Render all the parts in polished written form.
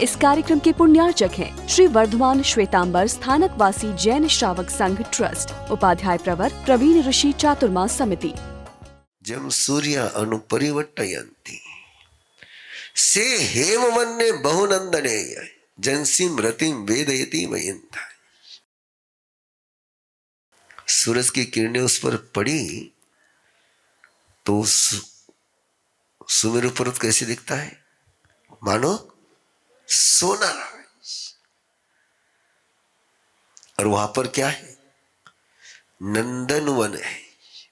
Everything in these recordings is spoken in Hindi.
इस कार्यक्रम के पुण्यार्चक हैं श्री वर्धमान श्वेतांबर स्थानकवासी जैन श्रावक संघ ट्रस्ट, उपाध्याय प्रवर प्रवीण ऋषि चातुर्मा समिति। जम सूर्य अनुपरिवर्तयन्ति से हेमवन्ने बहुनंदने जनसीम रतिम वेदयति मयंता। सूरज की किरणें उस पर पड़ी तो सुमेरु पर्वत कैसे दिखता है? मानो सोना। और वहां पर क्या है? नंदनवन है।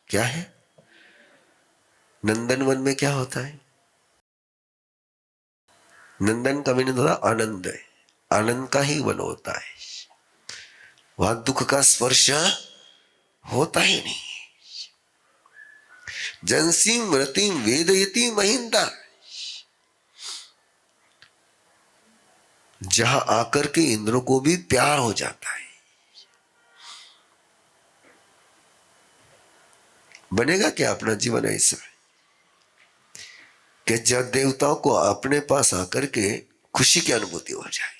क्या है? नंदनवन में क्या होता है? नंदन का मीनिंग होता आनंद है। आनंद का ही वन होता है। वहां दुख का स्पर्श होता ही नहीं। जनसीम रतिम वेदयति महिंदा, जहां आकर के इंद्रों को भी प्यार हो जाता है। बनेगा क्या अपना जीवन ऐसा कि जब देवताओं को अपने पास आकर के खुशी की अनुभूति हो जाए।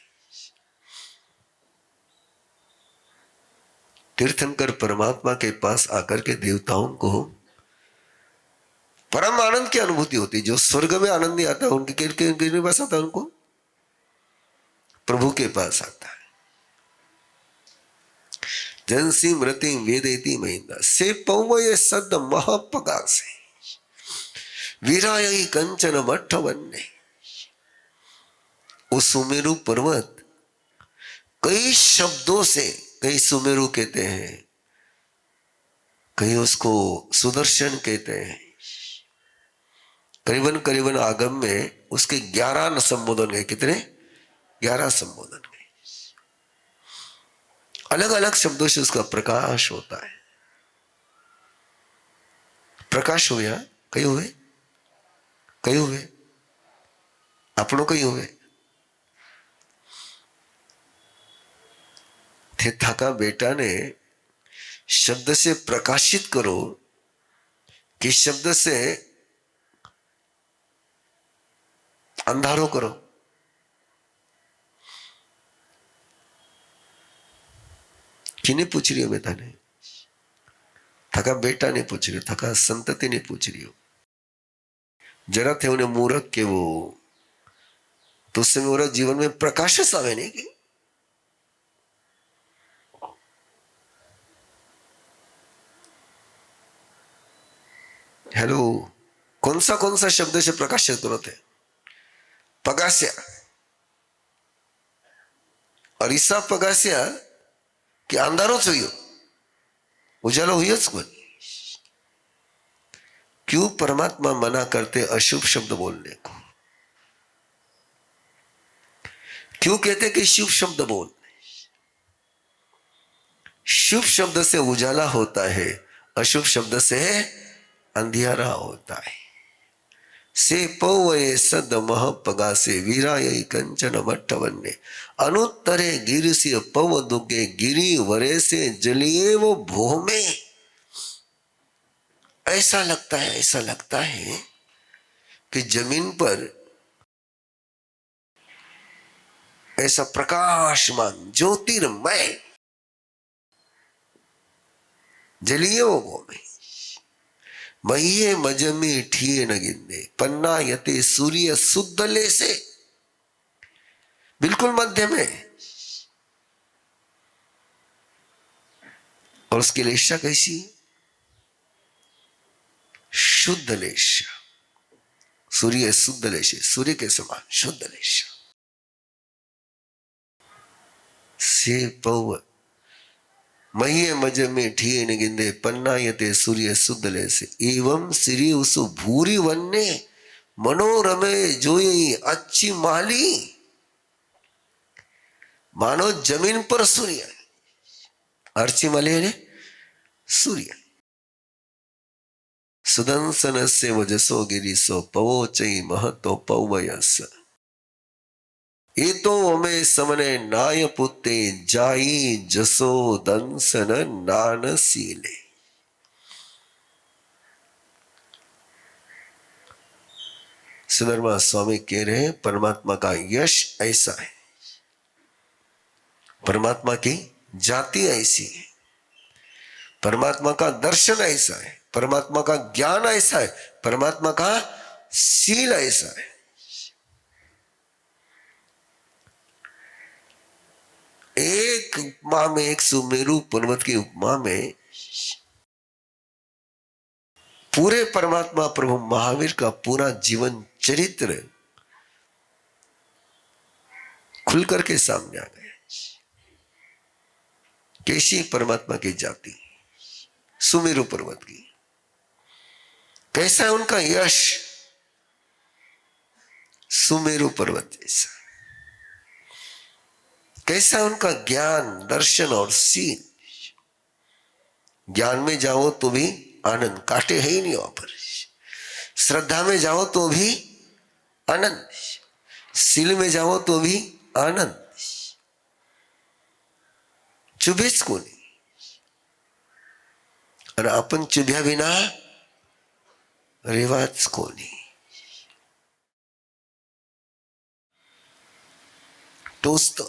तीर्थंकर परमात्मा के पास आकर के देवताओं को परम आनंद की अनुभूति होती है। जो स्वर्ग में आनंद नहीं आता उनके किसके पास आता है? उनको प्रभु के पास आता है। जनसी मृति वेदेति महिंदा से पौवये सद महापगा से वीरायी कंचन मठ वन्ने। वो सुमेरु पर्वत कई शब्दों से, कई सुमेरु कहते हैं, कई उसको सुदर्शन कहते हैं। करीबन करीबन आगम में उसके 11 संबोधन गए। कितने? 11 संबोधन गए। अलग अलग शब्दों से उसका प्रकाश होता है। प्रकाश हुआ। कई हुए? कई हुए? अपनों कई हुए? थिथा का बेटा ने शब्द से प्रकाशित करो कि शब्द से अंधारो करो। किने पूछ रही हो? बेटा ने, थका बेटा ने पूछ रही हो, थका संतति ने पूछ रही हो। जरा थे उन्हें मूर्ख के वो तो उससे मेरा जीवन में प्रकाश आवे नहीं कि हेलो, कौन सा शब्द से प्रकाशित करो थे? पगास्या। और ईसा पगास्या कि अंधारो हुई उजालो हुई कोई। क्यों परमात्मा मना करते अशुभ शब्द बोलने को? क्यों कहते कि शुभ शब्द बोल? शुभ शब्द से उजाला होता है, अशुभ शब्द से अंधियारा होता है। से पौवये सद मह पगा से वीराय कंचन मट्ट वन्ने अनुत्तरे गिरिसी पव दुगे गिरी वरे से जलिए वो भो में। ऐसा लगता है कि जमीन पर ऐसा प्रकाशमान ज्योतिर्मय जलिए वो भो में। महीये मजमी ठीए न गिंदे पन्ना यते सूर्य सुद्धले से। बिल्कुल मध्य में। और उसकी लेशा कैसी? शुद्ध लेशा। सूर्य शुद्ध लेशा, सूर्य के समान शुद्ध लेशा। से पव महीये मज में ठीए न गिंदे पन्ना यते सूर्य शुद्ध ले से एवं श्री उस भूरी वन्ने मनोरमे जोई अच्छी माली। मानो जमीन पर सूर्य, अर्ची माली ने सूर्य। सुदंसन से वजसो गिरी सो पवो चई महतो पवयस। ये तो हमें समने नाय पुते जाई जसो दंसन नान सीले। सुधर्मा स्वामी कह रहे हैं परमात्मा का यश ऐसा है, परमात्मा की जाति ऐसी है, परमात्मा का दर्शन ऐसा है, परमात्मा का ज्ञान ऐसा है, परमात्मा का शील ऐसा है। एक उपमा में, एक सुमेरु पर्वत की उपमा में पूरे परमात्मा प्रभु महावीर का पूरा जीवन चरित्र खुल करके सामने आ गया। कैसी परमात्मा की जाति, सुमेरु पर्वत की, कैसा है उनका यश, सुमेरु पर्वत जैसा, कैसा उनका ज्ञान, दर्शन और सीन। ज्ञान में जाओ तो भी आनंद, काटे है ही नहीं वहां पर। श्रद्धा में जाओ तो भी आनंद, सील में जाओ तो भी आनंद, चुभेच को नहीं। और अपन चुभ्या बिना रेवाच को नहीं। दोस्त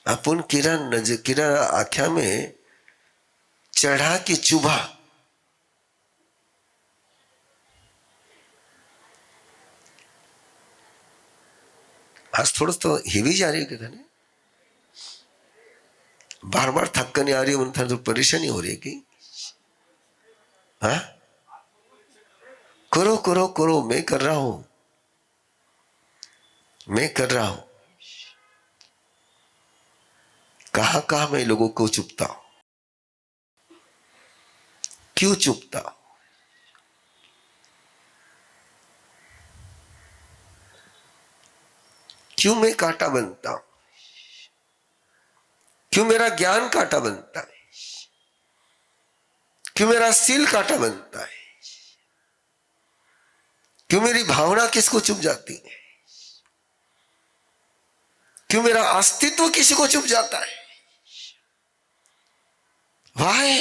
अपन किरा आख्या में चढ़ा की चुभा, आज थोड़ा तो हेवी जा रही है, कहते बार बार थक नहीं आ रही है, तो परेशानी हो रही है कि हाँ करो करो करो, मैं कर रहा हूं, मैं कर रहा हूं। कहां कहां मैं लोगों को चुपता हूं, क्यों चुपता हूं? क्यों मैं कांटा बनता हूं? क्यों मेरा ज्ञान कांटा बनता है? क्यों मेरा सील कांटा बनता है? क्यों मेरी भावना किसको चुप जाती है? क्यों मेरा अस्तित्व किसी को चुप जाता है? वाहे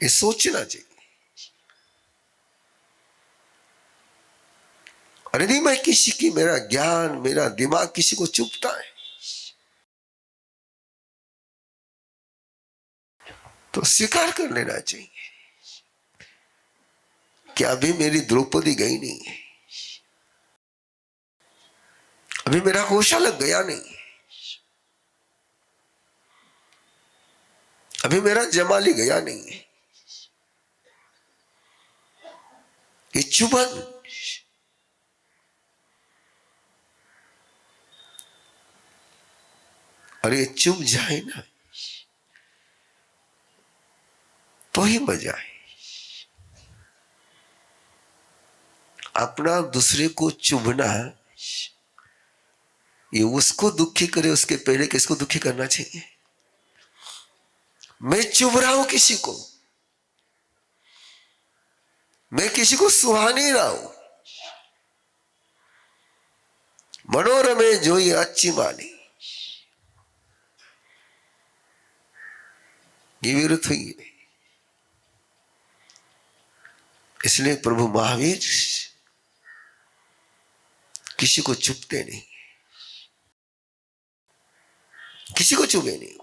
ये सोचना चाहिए। और यदि मैं किसी की, मेरा ज्ञान, मेरा दिमाग किसी को चुपता है तो स्वीकार कर लेना चाहिए कि अभी मेरी द्रौपदी गई नहीं है, अभी मेरा कौशलक गया नहीं है, अभी मेरा जमाली गया नहीं है। ये चुभन, और ये चुभ जाए ना तो ही मजा है। अपना दूसरे को चुभना, ये उसको दुखी करे, उसके पहले किसको दुखी करना चाहिए? मैं चुभ रहा हूं किसी को, मैं किसी को सुहा नहीं रहा हूं। मनोरमे जो ये अच्छी मानी, ये विरुद्ध हुई है। इसलिए प्रभु महावीर किसी को चुपते नहीं, किसी को चुभे नहीं।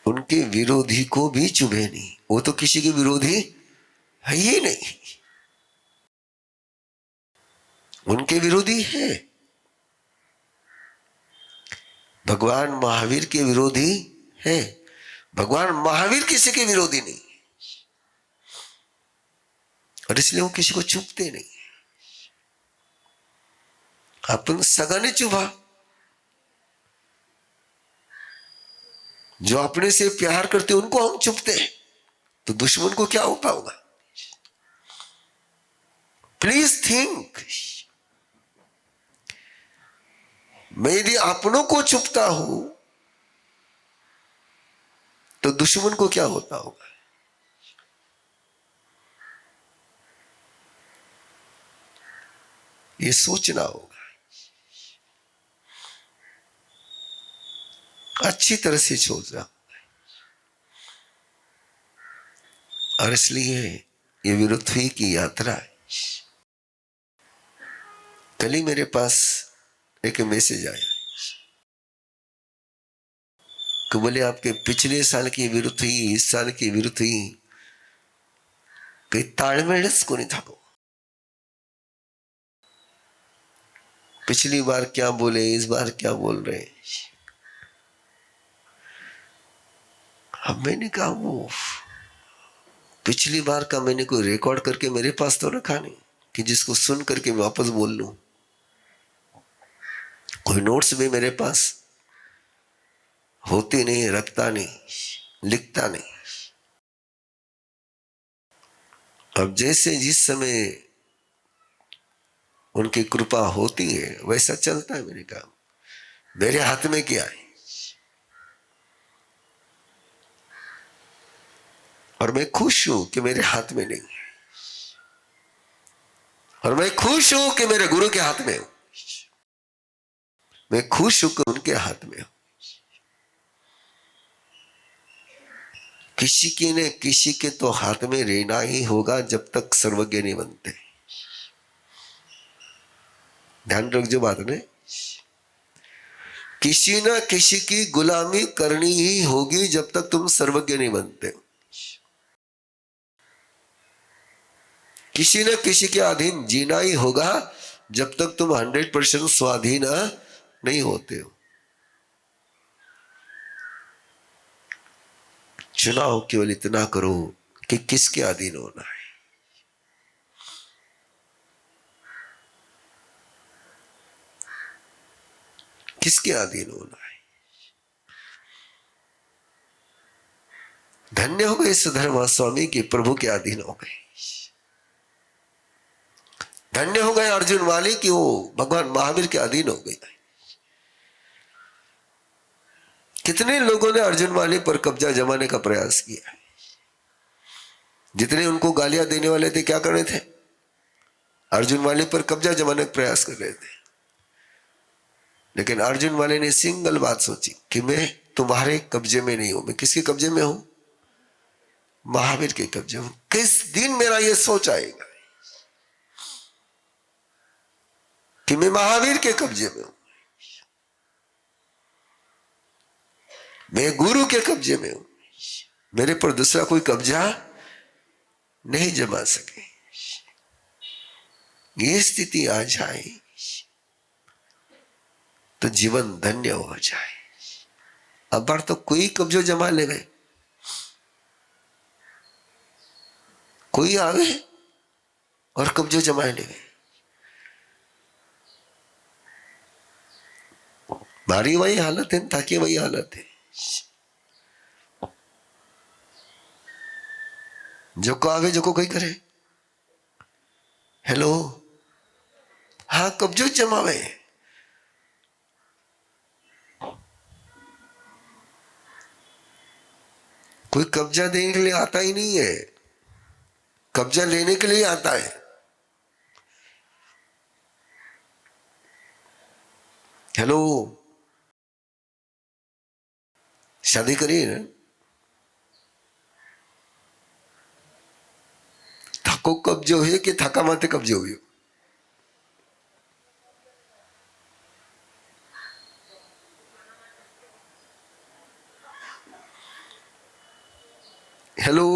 उनके विरोधी को भी चुभे नहीं, वो तो किसी के विरोधी है ही नहीं, उनके विरोधी है। भगवान महावीर के विरोधी है, भगवान महावीर किसी के विरोधी नहीं, और इसलिए वो किसी को चुभते नहीं। अपन सगा ने चुभा, जो अपने से प्यार करते उनको हम चुभते हैं, तो दुश्मन को क्या होता होगा? प्लीज थिंक, मैं यदि अपनों को चुभता हूं तो दुश्मन को क्या होता होगा? ये सोचना होगा। अच्छी तरह से छोड़ रहा। और इसलिए ये विरुद्ध की यात्रा है। कल ही मेरे पास एक मैसेज आया कि बोले आपके पिछले साल की विरुद्ध ही इस साल की विरुद्ध ही कहीं तालमेलच को नहीं था। पिछली बार क्या बोले, इस बार क्या बोल रहे हैं। अब मैंने कहा वो पिछली बार का मैंने कोई रिकॉर्ड करके मेरे पास तो रखा नहीं कि जिसको सुन करके मैं वापस बोल लूं। कोई नोट्स भी मेरे पास होती नहीं, रखता नहीं, लिखता नहीं। अब जैसे जिस समय उनकी कृपा होती है वैसा चलता है मेरे काम। मेरे हाथ में क्या है और मैं खुश हूं कि मेरे हाथ में नहीं, और मैं खुश हूं कि मेरे गुरु के हाथ में हूं। मैं खुश हूं कि उनके हाथ में हूं। किसी के तो हाथ में रहना ही होगा जब तक सर्वज्ञ नहीं बनते। ध्यान रखो बात ने, किसी ना किसी की गुलामी करनी ही होगी जब तक तुम सर्वज्ञ नहीं बनते। किसी न किसी के अधीन जीना ही होगा जब तक तुम 100% स्वाधीन नहीं होते हो। चुनाव केवल इतना करो कि किसके अधीन होना है। किसके अधीन होना है। धन्य हो गए सुधर्मा स्वामी के प्रभु के अधीन हो गए। धन्य हो गए अर्जुन वाली कि वो भगवान महावीर के अधीन हो गए। कितने लोगों ने अर्जुन वाली पर कब्जा जमाने का प्रयास किया है। जितने उनको गालियां देने वाले थे क्या कर रहे थे, अर्जुन वाले पर कब्जा जमाने का प्रयास कर रहे थे। लेकिन अर्जुन वाले ने सिंगल बात सोची कि मैं तुम्हारे कब्जे में नहीं हूं। मैं किसके कब्जे में हूं? महावीर के कब्जे में। किस दिन मेरा यह सोच आएगा कि मैं महावीर के कब्जे में हूं, मैं गुरु के कब्जे में हूं, मेरे पर दूसरा कोई कब्जा नहीं जमा सके। ये स्थिति आ जाए तो जीवन धन्य हो जाए। अब बार तो कोई कब्जा जमा ले गए, कोई आ गए और कब्जा जमा ले गए। मारी वही हालत है, ताकि वही हालत है। जो को आवे जो को कोई करे, हेलो, हाँ कब्जो जमावे। कोई कब्जा देने के लिए आता ही नहीं है, कब्जा लेने के लिए आता है। हेलो, शादी करिए ना, थको कब्जो हुए कि थका माते कब्जो हुए। हेलो,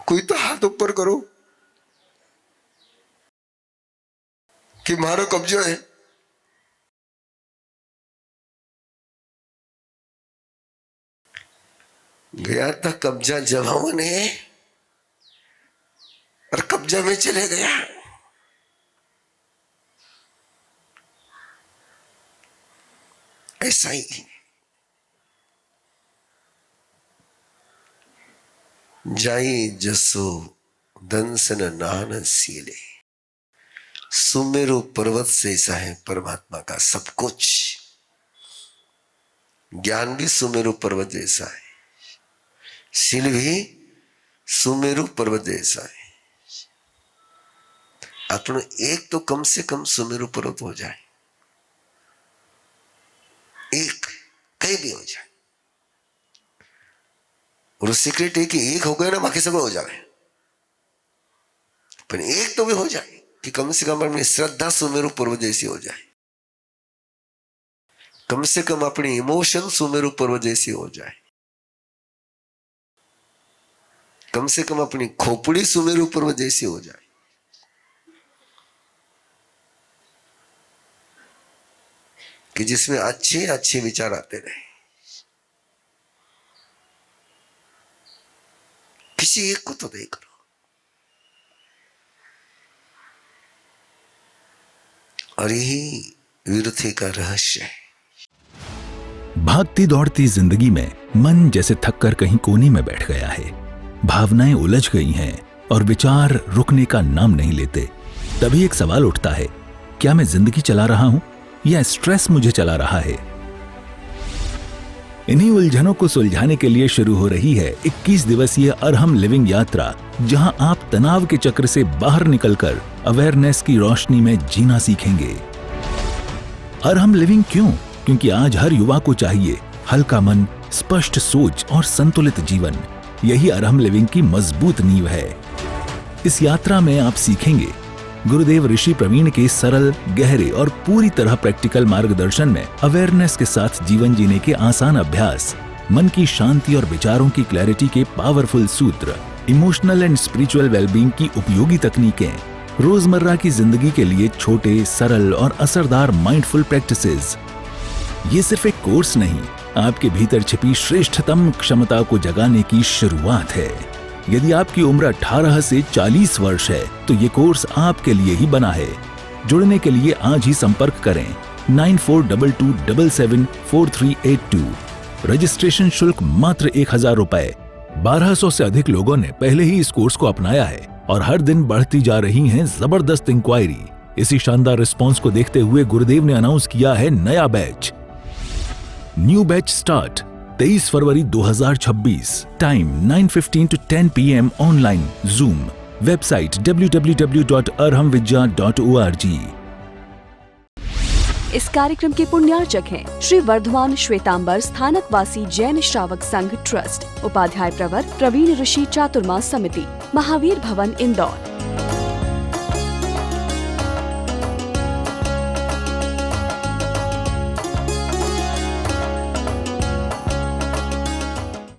कोई तो हाथ ऊपर करो कि मारो कब्जो है। गया था कब्जा जमाने और कब्जा में चले गया। ऐसा ही जाई जसो दंसन नान सीले। सुमेरु पर्वत से ऐसा है परमात्मा का सब कुछ। ज्ञान भी सुमेरु पर्वत जैसा है, शील भी सुमेरु पर्वत जैसा है। આપણું એક તો કમ से कम सुमेरु पर्वत हो जाए, एक कहीं भी हो जाए। और सीक्रेट है कि एक हो गए ना बाकी सब हो जाए, पर एक तो भी हो जाए कि कम से कम अपनी श्रद्धा सुमेरु पर्वत जैसी हो जाए, कम से कम अपनी इमोशन सुमेरु पर्वत जैसी हो जाए, कम से कम अपनी खोपड़ी सुमेरु पर्वत जैसी हो जाए। कि जिसमें अच्छे अच्छे विचार आते रहे। किसी एक को तो देख लो। और यही विरथी का रहस्य है। भागती दौड़ती जिंदगी में मन जैसे थककर कहीं कोने में बैठ गया है। भावनाएं उलझ गई हैं और विचार रुकने का नाम नहीं लेते। तभी एक सवाल उठता है, क्या मैं जिंदगी चला रहा हूं या स्ट्रेस मुझे चला रहा है? इन्हीं उलझनों को सुलझाने के लिए शुरू हो रही है 21 दिवसीय अरहम लिविंग यात्रा, जहां आप तनाव के चक्र से बाहर निकलकर अवेयरनेस की रोशनी में जीना सीखेंगे। अरहम लिविंग क्यों? क्योंकि आज हर युवा को चाहिए हल्का मन, स्पष्ट सोच और संतुलित जीवन। यही अरहम लिविंग की मजबूत नींव है। इस यात्रा में आप सीखेंगे गुरुदेव ऋषि प्रवीण के सरल, गहरे और पूरी तरह प्रैक्टिकल मार्गदर्शन में अवेयरनेस के साथ जीवन जीने के आसान अभ्यास, मन की शांति और विचारों की क्लैरिटी के पावरफुल सूत्र, इमोशनल एंड स्पिरिचुअल वेलबींग की उपयोगी तकनीकें, रोजमर्रा की जिंदगी के लिए छोटे, सरल और असरदार माइंडफुल प्रैक्टिसेस। ये सिर्फ एक कोर्स नहीं, आपके भीतर छिपी श्रेष्ठतम क्षमता को जगाने की शुरुआत है। यदि आपकी उम्र 18 से 40 वर्ष है तो ये कोर्स आपके लिए ही बना है। जुड़ने के लिए आज ही संपर्क करें 9422774382। रजिस्ट्रेशन शुल्क मात्र 1000 रुपए। 1200 से अधिक लोगों ने पहले ही इस कोर्स को अपनाया है और हर दिन बढ़ती जा रही हैं जबरदस्त इंक्वायरी। इसी शानदार रिस्पॉन्स को देखते हुए गुरुदेव ने अनाउंस किया है नया batch. New batch start 23 February 2026। Time 9:15 to 10 PM online zoom. Website www.arhamvidya.org। इस कार्यक्रम के पुण्यार्चक हैं श्री वर्धमान श्वेतांबर स्थानकवासी जैन श्रावक संघ ट्रस्ट, उपाध्याय प्रवर प्रवीण ऋषि चातुर्मास समिति, महावीर भवन इंदौर।